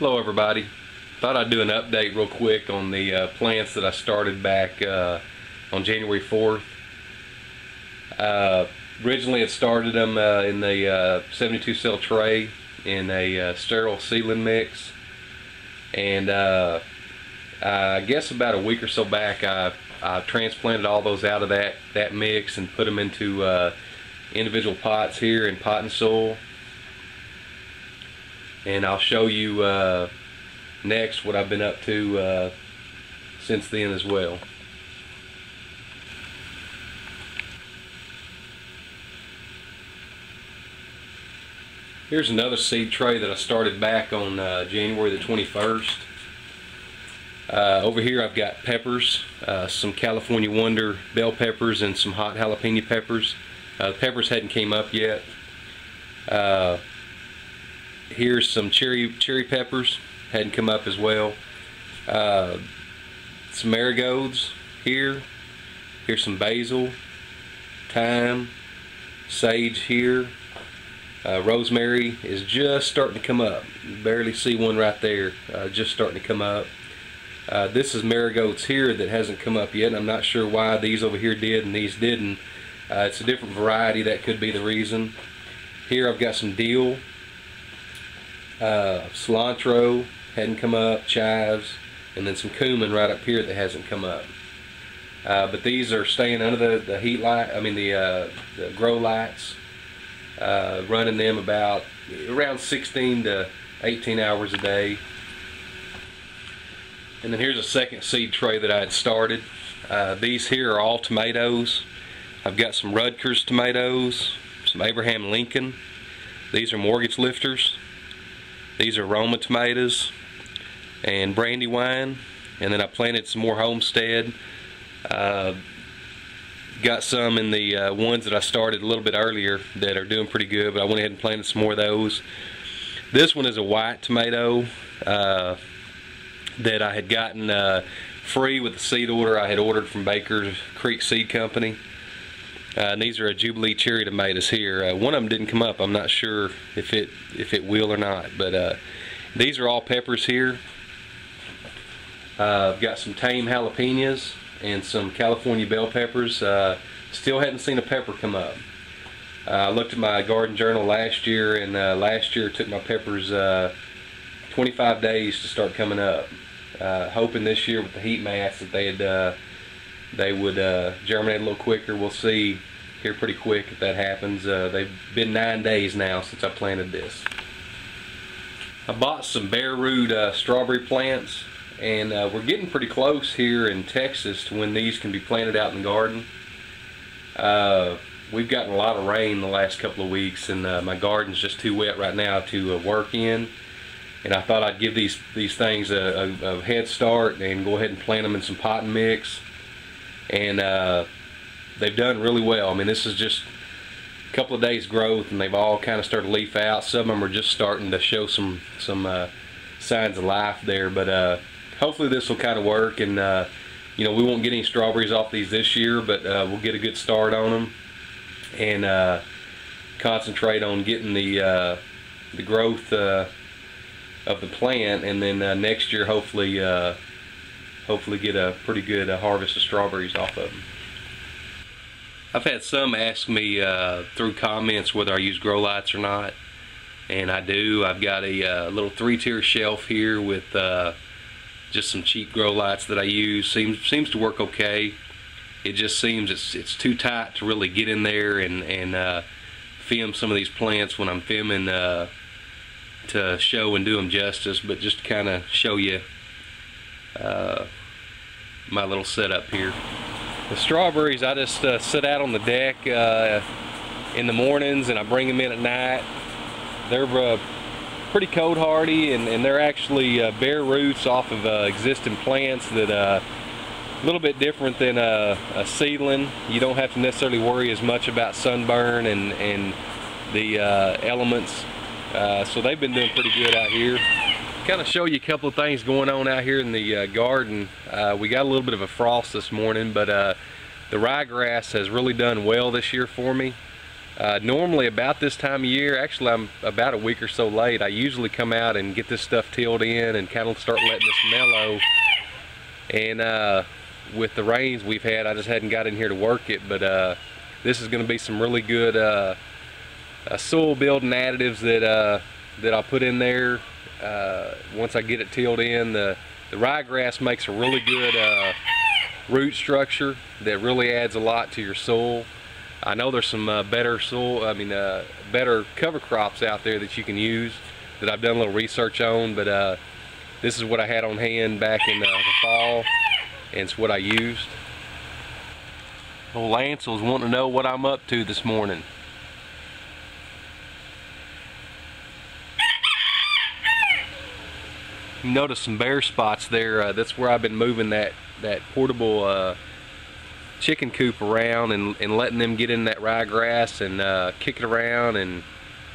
Hello everybody. Thought I'd do an update real quick on the plants that I started back on January 4th. Originally I started them in the 72 cell tray in a sterile seedling mix, and I guess about a week or so back I transplanted all those out of that mix and put them into individual pots here in potting soil. And I'll show you next what I've been up to since then as well. Here's another seed tray that I started back on January the 21st. Over here I've got peppers, some California Wonder bell peppers and some hot jalapeno peppers. The peppers hadn't came up yet. Here's some cherry peppers, hadn't come up as well. Some marigolds here. Here's some basil, thyme, sage here. Rosemary is just starting to come up. You barely see one right there, just starting to come up. This is marigolds here that hasn't come up yet, and I'm not sure why these over here did and these didn't. It's a different variety, that could be the reason. Here I've got some dill. Cilantro hadn't come up, chives, and then some cumin right up here that hasn't come up. But these are staying under the heat light. I mean the grow lights. Running them about around 16 to 18 hours a day. And then here's a second seed tray that I had started. These here are all tomatoes. I've got some Rutgers tomatoes, some Abraham Lincoln. These are mortgage lifters. These are Roma tomatoes and Brandywine, and then I planted some more Homestead. Got some in the ones that I started a little bit earlier that are doing pretty good, but I went ahead and planted some more of those. This one is a white tomato that I had gotten free with the seed order I had ordered from Baker Creek Seed Company. And these are a Jubilee cherry tomatoes here. One of them didn't come up. I'm not sure if it will or not, but these are all peppers here. I've got some tame jalapenos and some California bell peppers. Still hadn't seen a pepper come up. I looked at my garden journal last year, and last year it took my peppers 25 days to start coming up. Hoping this year with the heat mass that they would germinate a little quicker. We'll see here pretty quick if that happens. They've been 9 days now since I planted this. I bought some bare root strawberry plants, and we're getting pretty close here in Texas to when these can be planted out in the garden. We've gotten a lot of rain the last couple of weeks, and my garden's just too wet right now to work in. And I thought I'd give these things a head start and go ahead and plant them in some potting mix. And they've done really well. I mean, this is just a couple of days growth, and they've all kind of started to leaf out. Some of them are just starting to show some signs of life there, but hopefully this will kind of work. And you know, we won't get any strawberries off these this year, but we'll get a good start on them and concentrate on getting the growth of the plant, and then next year hopefully get a pretty good harvest of strawberries off of them. I've had some ask me through comments whether I use grow lights or not, and I do. I've got a little 3-tier shelf here with just some cheap grow lights that I use. Seems to work okay. It just seems it's too tight to really get in there and film some of these plants when I'm filming to show and do them justice, but just to kind of show you my little setup here. The strawberries, I just sit out on the deck in the mornings, and I bring them in at night. They're pretty cold hardy, and they're actually bare roots off of existing plants that a little bit different than a seedling. You don't have to necessarily worry as much about sunburn and the elements. So they've been doing pretty good out here. Kind of show you a couple of things going on out here in the garden. We got a little bit of a frost this morning, but the ryegrass has really done well this year for me. Normally about this time of year, actually I'm about a week or so late, I usually come out and get this stuff tilled in and kind of start letting this mellow. And with the rains we've had, I just hadn't got in here to work it, but this is going to be some really good soil building additives that I'll put in there once I get it tilled in. The ryegrass makes a really good root structure that really adds a lot to your soil. I know there's some better better cover crops out there that you can use that I've done a little research on, but this is what I had on hand back in the fall, and it's what I used. Old Lancel's wanting to know what I'm up to this morning. You notice some bare spots there. That's where I've been moving that portable chicken coop around and letting them get in that ryegrass and kick it around and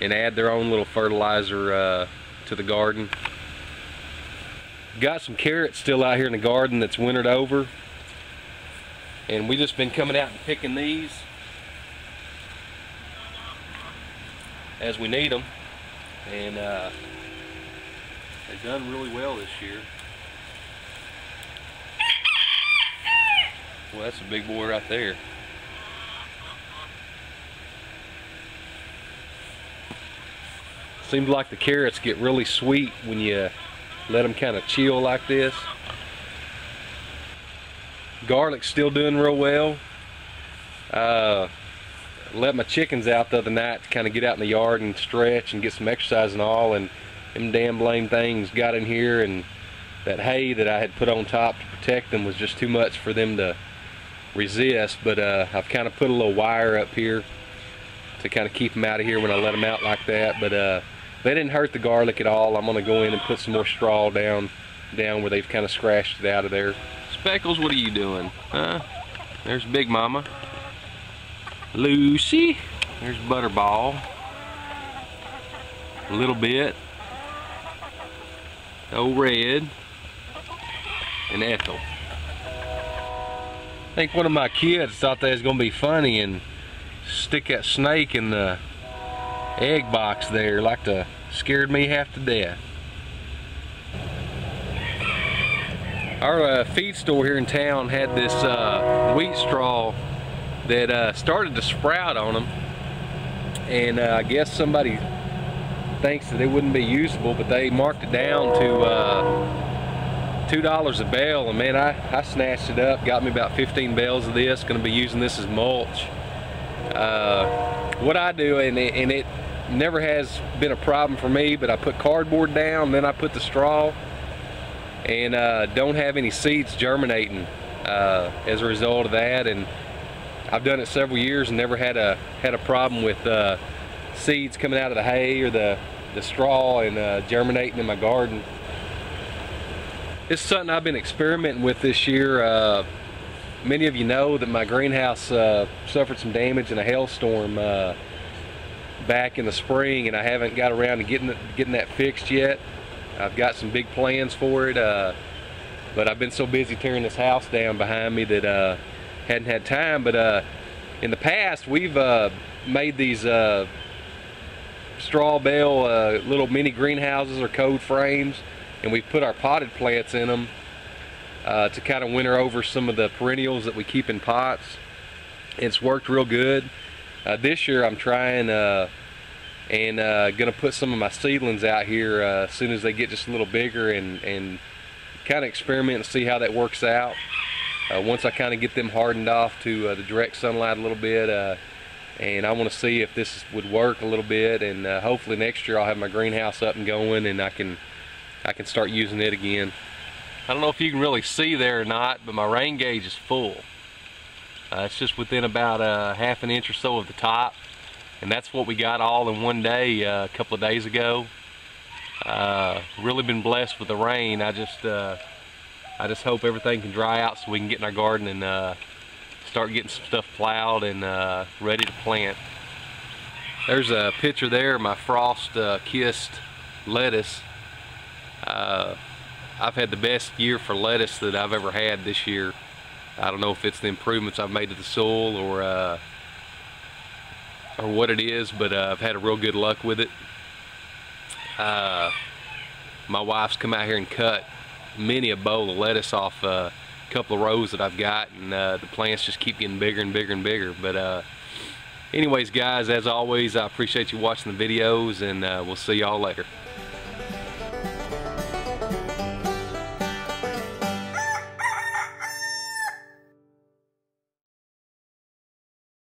add their own little fertilizer to the garden. Got some carrots still out here in the garden that's wintered over, and we just been coming out and picking these as we need them, and they've done really well this year. Well, that's a big boy right there. Seems like the carrots get really sweet when you let them kind of chill like this. Garlic's still doing real well. Let my chickens out the other night to kind of get out in the yard and stretch and get some exercise and all, and them damn blame things got in here, and that hay that I had put on top to protect them was just too much for them to resist. But I've kind of put a little wire up here to kind of keep them out of here when I let them out like that. But they didn't hurt the garlic at all. I'm going to go in and put some more straw down where they've kind of scratched it out of there. Speckles, what are you doing? Huh? There's Big Mama. Lucy. There's Butterball. A little bit. Old Red. And Ethel. I think one of my kids thought that was going to be funny and stick that snake in the egg box there. Like to scared me half to death. Our feed store here in town had this wheat straw that started to sprout on them, and I guess somebody thinks that it wouldn't be usable, but they marked it down to $2 a bale, and man, I snatched it up, got me about 15 bales of this. Going to be using this as mulch. What I do, and it never has been a problem for me, but I put cardboard down, then I put the straw, and don't have any seeds germinating as a result of that. And I've done it several years and never had a problem with seeds coming out of the hay or the straw and germinating in my garden. It's something I've been experimenting with this year. Many of you know that my greenhouse suffered some damage in a hailstorm back in the spring, and I haven't got around to getting that fixed yet. I've got some big plans for it, but I've been so busy tearing this house down behind me that hadn't had time. But in the past, we've made these straw bale little mini greenhouses or code frames, and we've put our potted plants in them to kind of winter over some of the perennials that we keep in pots. It's worked real good. This year I'm trying and gonna put some of my seedlings out here as soon as they get just a little bigger, and kind of experiment and see how that works out. Once I kind of get them hardened off to the direct sunlight a little bit, and I want to see if this would work a little bit, and hopefully next year I'll have my greenhouse up and going, and I can start using it again. I don't know if you can really see there or not, but my rain gauge is full. It's just within about half an inch or so of the top, and that's what we got all in one day a couple of days ago. Really been blessed with the rain. I just hope everything can dry out so we can get in our garden and start getting some stuff plowed and ready to plant. There's a picture there of my frost kissed lettuce. I've had the best year for lettuce that I've ever had this year. I don't know if it's the improvements I've made to the soil, or or what it is, but I've had a real good luck with it. My wife's come out here and cut many a bowl of lettuce off a couple of rows that I've got, and the plants just keep getting bigger and bigger and bigger. But anyways, guys, as always, I appreciate you watching the videos, and we'll see y'all later.